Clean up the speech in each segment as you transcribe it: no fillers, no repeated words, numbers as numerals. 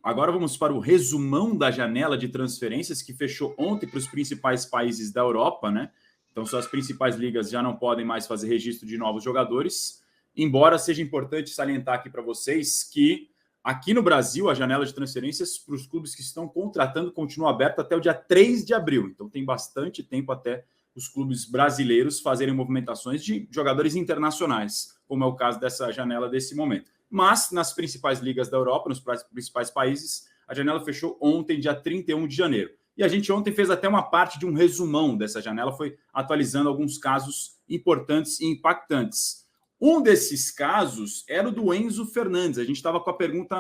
agora vamos para o resumão da janela de transferências que fechou ontem para os principais países da Europa, né? Então, só as principais ligas já não podem mais fazer registro de novos jogadores. Embora seja importante salientar aqui para vocês que aqui no Brasil a janela de transferências para os clubes que estão contratando continua aberta até o dia 3 de abril. Então, tem bastante tempo até os clubes brasileiros fazerem movimentações de jogadores internacionais, como é o caso dessa janela desse momento. Mas nas principais ligas da Europa, nos principais países, a janela fechou ontem, dia 31 de janeiro. E a gente ontem fez até uma parte de um resumão dessa janela, foi atualizando alguns casos importantes e impactantes. Um desses casos era o do Enzo Fernandes. A gente estava com a pergunta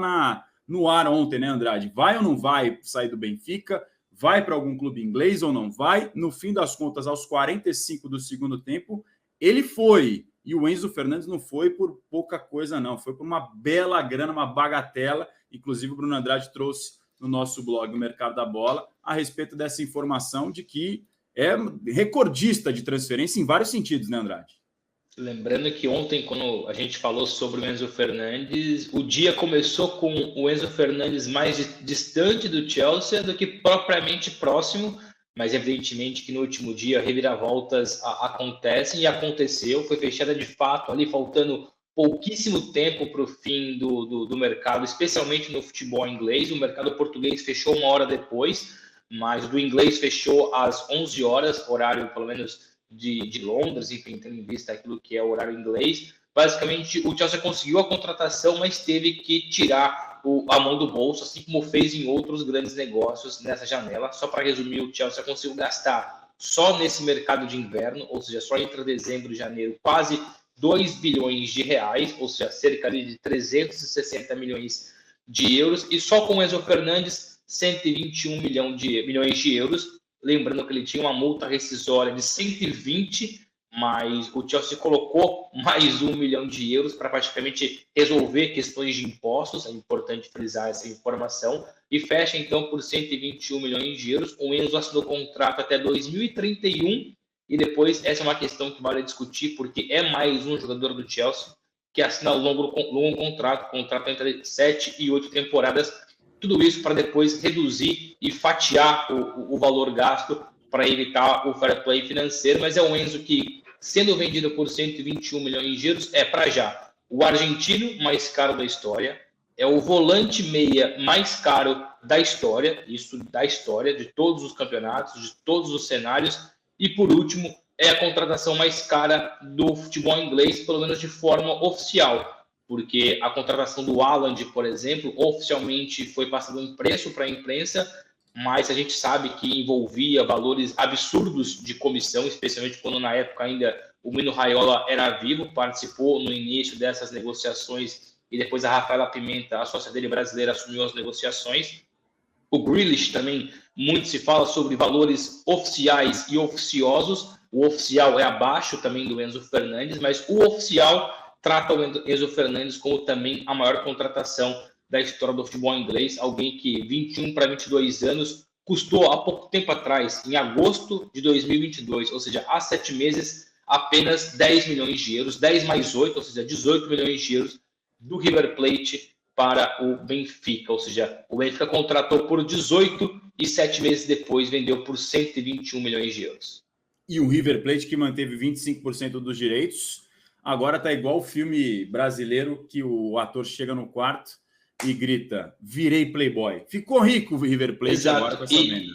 no ar ontem, né, Andrade? Vai ou não vai sair do Benfica? Vai para algum clube inglês ou não vai? No fim das contas, aos 45 do segundo tempo, ele foi. E o Enzo Fernandes não foi por pouca coisa, não. Foi por uma bela grana, uma bagatela. Inclusive, o Bruno Andrade trouxe no nosso blog, o Mercado da Bola, a respeito dessa informação de que é recordista de transferência em vários sentidos, né, Andrade? Lembrando que ontem, quando a gente falou sobre o Enzo Fernandes, o dia começou com o Enzo Fernandes mais distante do Chelsea do que propriamente próximo, mas evidentemente que no último dia reviravoltas acontecem e aconteceu, foi fechada de fato ali, faltando pouquíssimo tempo para o fim do mercado, especialmente no futebol inglês. O mercado português fechou uma hora depois, mas o do inglês fechou às 11 horas, horário pelo menos de Londres, enfim, tendo em vista aquilo que é o horário inglês. Basicamente, o Chelsea conseguiu a contratação, mas teve que tirar a mão do bolso, assim como fez em outros grandes negócios nessa janela. Só para resumir, o Chelsea conseguiu gastar só nesse mercado de inverno, ou seja, só entre dezembro e janeiro, quase 2 bilhões de reais, ou seja, cerca de 360 milhões de euros, e só com o Enzo Fernandes, 121 milhões de euros. Lembrando que ele tinha uma multa rescisória de 120, mas o Chelsea colocou mais 1 milhão de euros para praticamente resolver questões de impostos. É importante frisar essa informação. E fecha, então, por 121 milhões de euros. O Enzo assinou contrato até 2031. E depois, essa é uma questão que vale discutir, porque é mais um jogador do Chelsea que assina longo contrato entre 7 e 8 temporadas. Tudo isso para depois reduzir e fatiar o valor gasto para evitar o fair play financeiro. Mas é um Enzo que, sendo vendido por 121 milhões de euros, é para já o argentino mais caro da história, é o volante meia mais caro da história, isso da história, de todos os campeonatos, de todos os cenários, e por último, é a contratação mais cara do futebol inglês, pelo menos de forma oficial. Porque a contratação do Haaland, por exemplo, oficialmente foi passado um preço para a imprensa, mas a gente sabe que envolvia valores absurdos de comissão, especialmente quando na época ainda o Mino Raiola era vivo, participou no início dessas negociações e depois a Rafaela Pimenta, a sócia dele brasileira, assumiu as negociações. O Grealish também, muito se fala sobre valores oficiais e oficiosos. O oficial é abaixo também do Enzo Fernandes, mas o oficial trata o Enzo Fernandes como também a maior contratação da história do futebol inglês, alguém que 21 para 22 anos custou há pouco tempo atrás, em agosto de 2022, ou seja, há 7 meses, apenas 10 milhões de euros, 10 mais 8, ou seja, 18 milhões de euros do River Plate para o Benfica, ou seja, o Benfica contratou por 18 e 7 meses depois vendeu por 121 milhões de euros. E o River Plate, que manteve 25% dos direitos, agora está igual o filme brasileiro que o ator chega no quarto e grita, virei playboy. Ficou rico o River Plate. Exato. Agora com essa venda.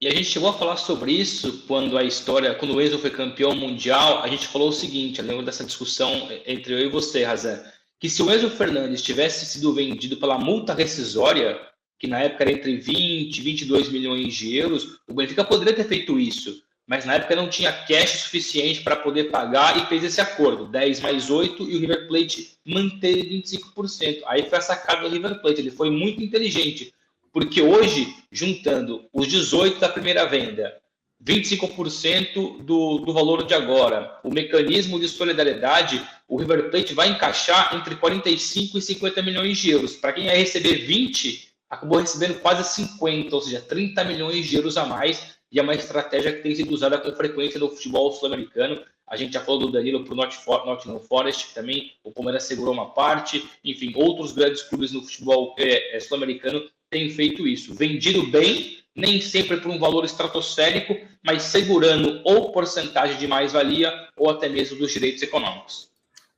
E a gente chegou a falar sobre isso quando o Enzo foi campeão mundial, a gente falou o seguinte, eu lembro dessa discussão entre eu e você, Razan, que se o Enzo Fernandes tivesse sido vendido pela multa rescisória, que na época era entre 20 e 22 milhões de euros, o Benfica poderia ter feito isso, mas na época não tinha cash suficiente para poder pagar e fez esse acordo, 10 mais 8, e o River Plate manteve 25%. Aí foi a sacada do River Plate, ele foi muito inteligente, porque hoje, juntando os 18 da primeira venda, 25% do valor de agora, o mecanismo de solidariedade, o River Plate vai encaixar entre 45 e 50 milhões de euros. Para quem ia receber 20, acabou recebendo quase 50, ou seja, 30 milhões de euros a mais, e é uma estratégia que tem sido usada com frequência no futebol sul-americano. A gente já falou do Danilo para o Nottingham Forest, que também o Palmeiras segurou uma parte. Enfim, outros grandes clubes no futebol sul-americano tem feito isso, vendido bem, nem sempre por um valor estratosférico, mas segurando ou porcentagem de mais-valia ou até mesmo dos direitos econômicos.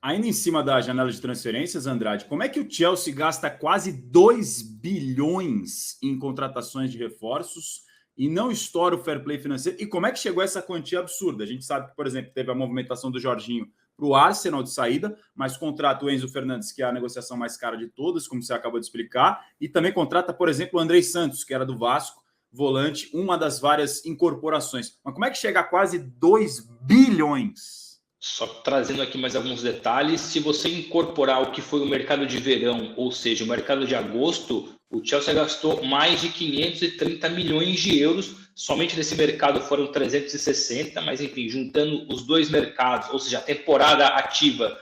Ainda em cima da janela de transferências, Andrade, como é que o Chelsea gasta quase 2 bilhões em contratações de reforços e não estoura o fair play financeiro? E como é que chegou essa quantia absurda? A gente sabe que, por exemplo, teve a movimentação do Jorginho para o Arsenal de saída, mas contrata o Enzo Fernandes, que é a negociação mais cara de todas, como você acabou de explicar, e também contrata, por exemplo, o Andrei Santos, que era do Vasco, volante, uma das várias incorporações. Mas como é que chega a quase 2 bilhões? Só trazendo aqui mais alguns detalhes, se você incorporar o que foi o mercado de verão, ou seja, o mercado de agosto, o Chelsea gastou mais de 530 milhões de euros, somente nesse mercado foram 360, mas enfim, juntando os dois mercados, ou seja, a temporada ativa,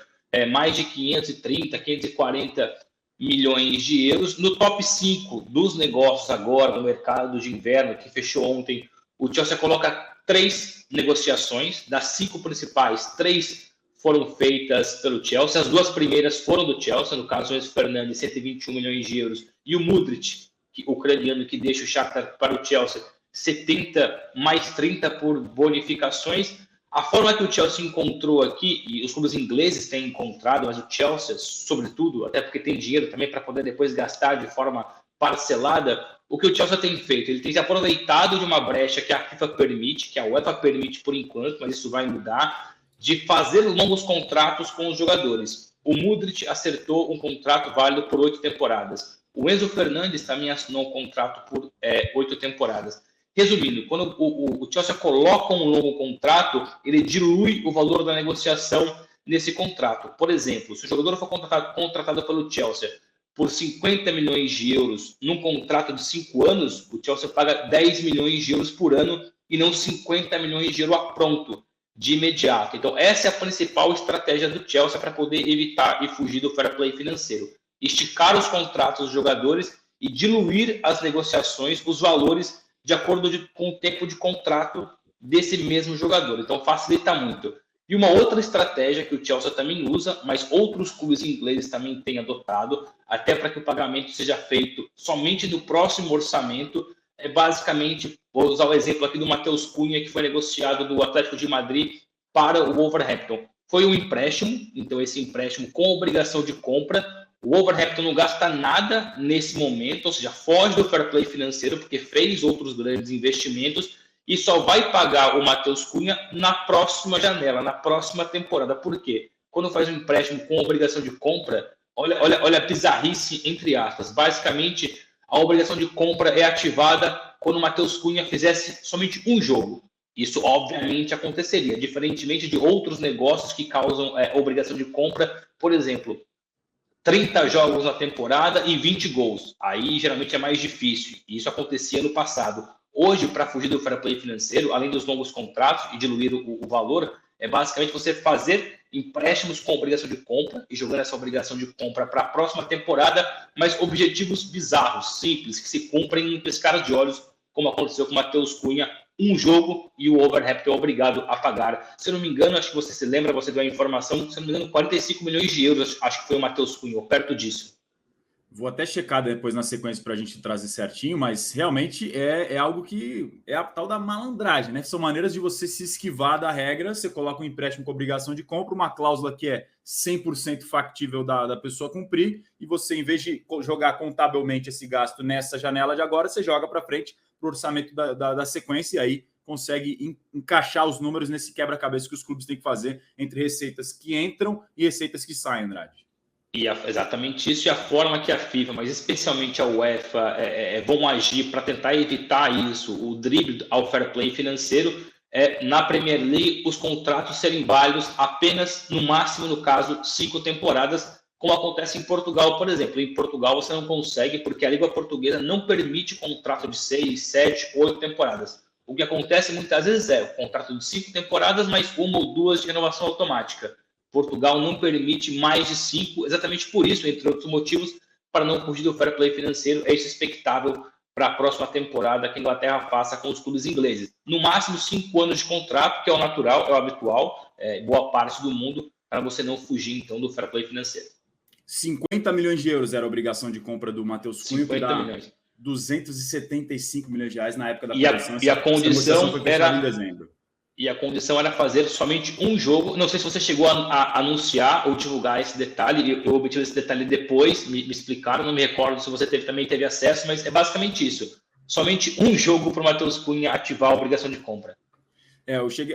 mais de 530, 540 milhões de euros. No top 5 dos negócios agora, no mercado de inverno, que fechou ontem, o Chelsea coloca 3 negociações, das 5 principais, 3 foram feitas pelo Chelsea, as 2 primeiras foram do Chelsea, no caso o Enzo Fernandes, 121 milhões de euros, e o Mudryk, ucraniano, que deixa o Shakhtar para o Chelsea, 70 mais 30 por bonificações. A forma que o Chelsea encontrou aqui, e os clubes ingleses têm encontrado, mas o Chelsea, sobretudo, até porque tem dinheiro também para poder depois gastar de forma parcelada, o que o Chelsea tem feito? Ele tem se aproveitado de uma brecha que a FIFA permite, que a UEFA permite por enquanto, mas isso vai mudar, de fazer longos contratos com os jogadores. O Mudryk acertou um contrato válido por 8 temporadas. O Enzo Fernandes também assinou um contrato por 8 temporadas. Resumindo, quando o Chelsea coloca um longo contrato, ele dilui o valor da negociação nesse contrato. Por exemplo, se o jogador for contratado pelo Chelsea por 50 milhões de euros num contrato de 5 anos, o Chelsea paga 10 milhões de euros por ano e não 50 milhões de euros a pronto, de imediato. Então, essa é a principal estratégia do Chelsea para poder evitar e fugir do fair play financeiro. Esticar os contratos dos jogadores e diluir as negociações, os valores, de acordo com o tempo de contrato desse mesmo jogador. Então, facilita muito. E uma outra estratégia que o Chelsea também usa, mas outros clubes ingleses também têm adotado, até para que o pagamento seja feito somente no próximo orçamento, é basicamente, vou usar o exemplo aqui do Matheus Cunha, que foi negociado do Atlético de Madrid para o Wolverhampton. Foi um empréstimo, então esse empréstimo com obrigação de compra. O Wolverhampton não gasta nada nesse momento, ou seja, foge do fair play financeiro, porque fez outros grandes investimentos, e só vai pagar o Matheus Cunha na próxima janela, na próxima temporada. Por quê? Quando faz um empréstimo com obrigação de compra, olha a bizarrice, entre aspas. Basicamente, a obrigação de compra é ativada quando o Matheus Cunha fizesse somente um jogo. Isso, obviamente, aconteceria, diferentemente de outros negócios que causam obrigação de compra, por exemplo, 30 jogos na temporada e 20 gols. Aí, geralmente, é mais difícil. E isso acontecia no passado. Hoje, para fugir do fair play financeiro, além dos longos contratos e diluir o valor, é basicamente você fazer empréstimos com obrigação de compra e jogando essa obrigação de compra para a próxima temporada, mas objetivos bizarros, simples, que se cumprem em piscar de olhos, como aconteceu com o Matheus Cunha, um jogo e o Wolverhampton é obrigado a pagar. Se eu não me engano, acho que você se lembra, você deu a informação, se eu não me engano, 45 milhões de euros, acho que foi o Matheus Cunha, ou perto disso. Vou até checar depois na sequência para a gente trazer certinho, mas realmente é algo que é a tal da malandragem, né? São maneiras de você se esquivar da regra. Você coloca um empréstimo com obrigação de compra, uma cláusula que é 100% factível da pessoa cumprir, e você, em vez de jogar contabilmente esse gasto nessa janela de agora, você joga para frente para o orçamento da sequência e aí consegue encaixar os números nesse quebra-cabeça que os clubes têm que fazer entre receitas que entram e receitas que saem, Andrade. E exatamente isso, e a forma que a FIFA, mas especialmente a UEFA, vão agir para tentar evitar isso, o drible ao fair play financeiro, na Premier League, os contratos serem válidos apenas, no máximo, no caso, 5 temporadas, como acontece em Portugal, por exemplo. Em Portugal você não consegue, porque a Liga Portuguesa não permite contrato de 6, 7, 8 temporadas. O que acontece muitas vezes é o contrato de 5 temporadas, mais 1 ou 2 de renovação automática. Portugal não permite mais de 5, exatamente por isso, entre outros motivos, para não fugir do fair play financeiro. É isso expectável para a próxima temporada que a Inglaterra faça com os clubes ingleses. No máximo 5 anos de contrato, que é o natural, é o habitual, boa parte do mundo, para você não fugir, então, do fair play financeiro. 50 milhões de euros era a obrigação de compra do Matheus Cunha. 50 milhões. 275 milhões de reais na época da condição. E a condição era em dezembro. E a condição era fazer somente um jogo. Não sei se você chegou a anunciar ou divulgar esse detalhe. Eu obtive esse detalhe depois, me explicaram, não me recordo se você também teve acesso, mas é basicamente isso. Somente um jogo para o Matheus Cunha ativar a obrigação de compra.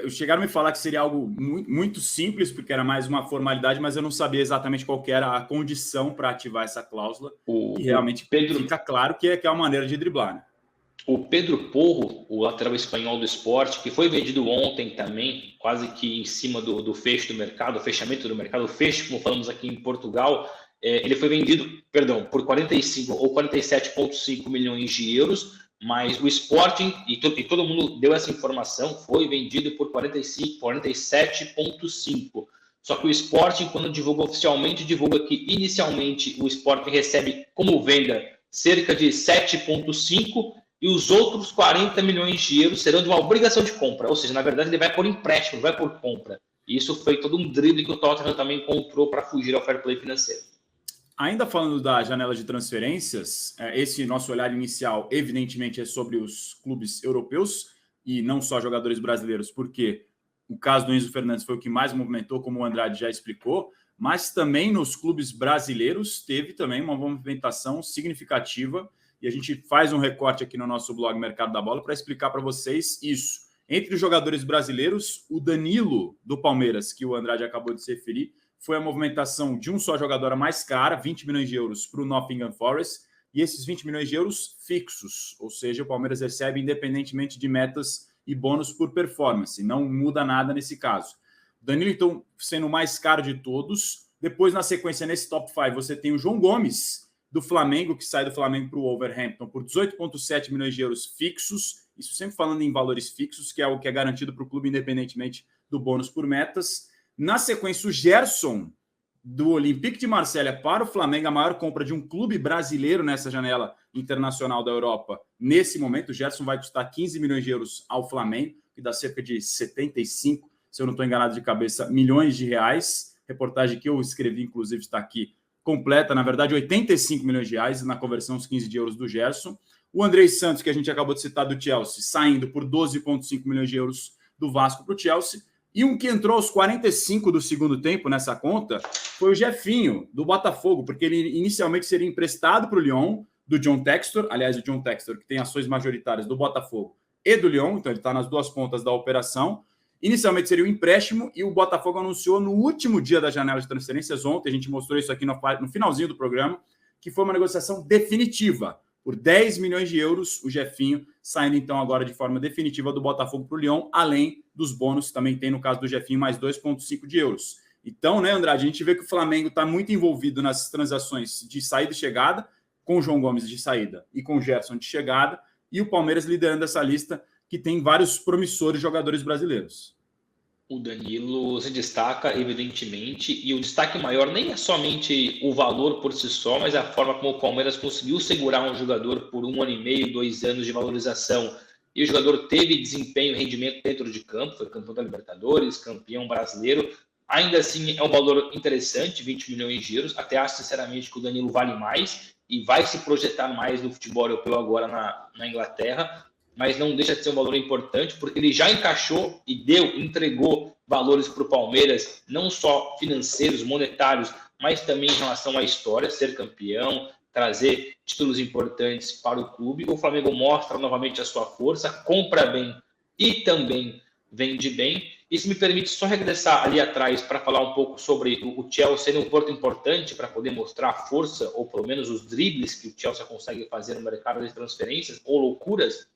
Chegaram a me falar que seria algo muito simples, porque era mais uma formalidade, mas eu não sabia exatamente qual que era a condição para ativar essa cláusula. E realmente fica claro que é uma maneira de driblar, né? O Pedro Porro, o lateral espanhol do Sport, que foi vendido ontem também, quase que em cima do fecho do mercado, o fechamento do mercado, o fecho, como falamos aqui em Portugal, ele foi vendido, por 45 ou 47,5 milhões de euros, mas o Sporting, e todo mundo deu essa informação, foi vendido por 47,5. Só que o Sporting, quando divulga oficialmente, divulga que inicialmente o Sporting recebe como venda cerca de 7,5 e os outros 40 milhões de euros serão de uma obrigação de compra. Ou seja, na verdade, ele vai por empréstimo, não vai por compra. E isso foi todo um drible que o Tottenham também encontrou para fugir ao fair play financeiro. Ainda falando da janela de transferências, esse nosso olhar inicial, evidentemente, é sobre os clubes europeus e não só jogadores brasileiros, porque o caso do Enzo Fernandes foi o que mais movimentou, como o Andrade já explicou, mas também nos clubes brasileiros teve também uma movimentação significativa. E a gente faz um recorte aqui no nosso blog Mercado da Bola para explicar para vocês isso. Entre os jogadores brasileiros, o Danilo do Palmeiras, que o Andrade acabou de se referir, foi a movimentação de um só jogador a mais cara, 20 milhões de euros para o Nottingham Forest, e esses 20 milhões de euros fixos, ou seja, o Palmeiras recebe independentemente de metas e bônus por performance, não muda nada nesse caso. O Danilo, então, sendo o mais caro de todos. Depois, na sequência, nesse top 5, você tem o João Gomes, do Flamengo, que sai do Flamengo para o Wolverhampton por 18,7 milhões de euros fixos, isso sempre falando em valores fixos, que é o que é garantido para o clube, independentemente do bônus por metas. Na sequência, o Gerson, do Olympique de Marselha para o Flamengo, a maior compra de um clube brasileiro nessa janela internacional da Europa. Nesse momento, o Gerson vai custar 15 milhões de euros ao Flamengo, que dá cerca de 75, se eu não estou enganado de cabeça, milhões de reais. Reportagem que eu escrevi, inclusive, está aqui completa, na verdade, 85 milhões de reais, na conversão os 15 de euros do Gerson. O Andrei Santos, que a gente acabou de citar, do Chelsea, saindo por 12,5 milhões de euros do Vasco para o Chelsea. E um que entrou aos 45 do segundo tempo nessa conta foi o Jefinho, do Botafogo, porque ele inicialmente seria emprestado para o Lyon, do John Textor. Aliás, o John Textor, que tem ações majoritárias do Botafogo e do Lyon, então ele está nas duas pontas da operação. Inicialmente seria um empréstimo e o Botafogo anunciou no último dia da janela de transferências ontem, a gente mostrou isso aqui no finalzinho do programa, que foi uma negociação definitiva. Por 10 milhões de euros, o Jefinho saindo então agora de forma definitiva do Botafogo para o Lyon, além dos bônus, também tem no caso do Jefinho mais 2,5 de euros. Então, né, Andrade, a gente vê que o Flamengo está muito envolvido nas transações de saída e chegada, com o João Gomes de saída e com o Gerson de chegada, e o Palmeiras liderando essa lista, que tem vários promissores jogadores brasileiros. O Danilo se destaca, evidentemente, e o destaque maior nem é somente o valor por si só, mas a forma como o Palmeiras conseguiu segurar um jogador por 1 ano e meio, 2 anos de valorização. E o jogador teve desempenho e rendimento dentro de campo, foi campeão da Libertadores, campeão brasileiro. Ainda assim, é um valor interessante, 20 milhões de euros. Até acho, sinceramente, que o Danilo vale mais e vai se projetar mais no futebol europeu agora na Inglaterra. Mas não deixa de ser um valor importante, porque ele já encaixou e entregou valores para o Palmeiras, não só financeiros, monetários, mas também em relação à história, ser campeão, trazer títulos importantes para o clube. O Flamengo mostra novamente a sua força, compra bem e também vende bem. E se me permite só regressar ali atrás para falar um pouco sobre o Chelsea, um porto importante para poder mostrar a força, ou pelo menos os dribles que o Chelsea consegue fazer no mercado de transferências, ou loucuras.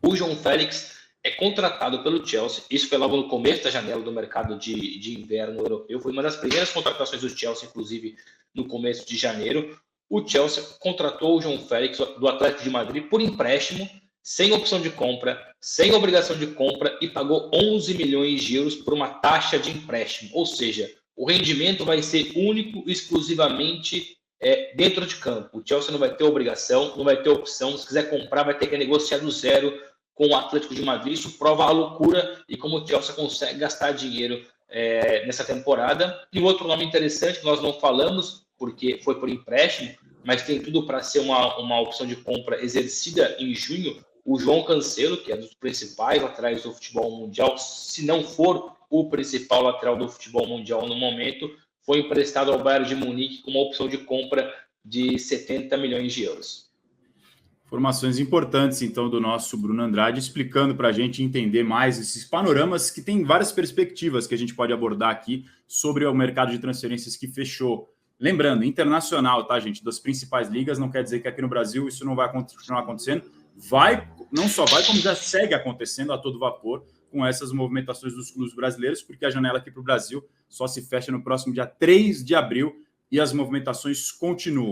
O João Félix é contratado pelo Chelsea, isso foi logo no começo da janela do mercado de inverno europeu, foi uma das primeiras contratações do Chelsea, inclusive no começo de janeiro. O Chelsea contratou o João Félix do Atlético de Madrid por empréstimo, sem opção de compra, sem obrigação de compra, e pagou 11 milhões de euros por uma taxa de empréstimo, ou seja, o rendimento vai ser único e exclusivamente dentro de campo. O Chelsea não vai ter obrigação, não vai ter opção. Se quiser comprar, vai ter que negociar do zero com o Atlético de Madrid. Isso prova a loucura e como o Chelsea consegue gastar dinheiro nessa temporada. E outro nome interessante que nós não falamos, porque foi por empréstimo, mas tem tudo para ser uma opção de compra exercida em junho. O João Cancelo, que é um dos principais laterais do futebol mundial, se não for o principal lateral do futebol mundial no momento, foi emprestado ao Bayern de Munique com uma opção de compra de 70 milhões de euros. Informações importantes, então, do nosso Bruno Andrade, explicando para a gente entender mais esses panoramas que tem várias perspectivas que a gente pode abordar aqui sobre o mercado de transferências que fechou. Lembrando, internacional, tá, gente? Das principais ligas, não quer dizer que aqui no Brasil isso não vai continuar acontecendo. Não só vai, como já segue acontecendo a todo vapor com essas movimentações dos clubes brasileiros, porque a janela aqui para o Brasil só se fecha no próximo dia 3 de abril e as movimentações continuam.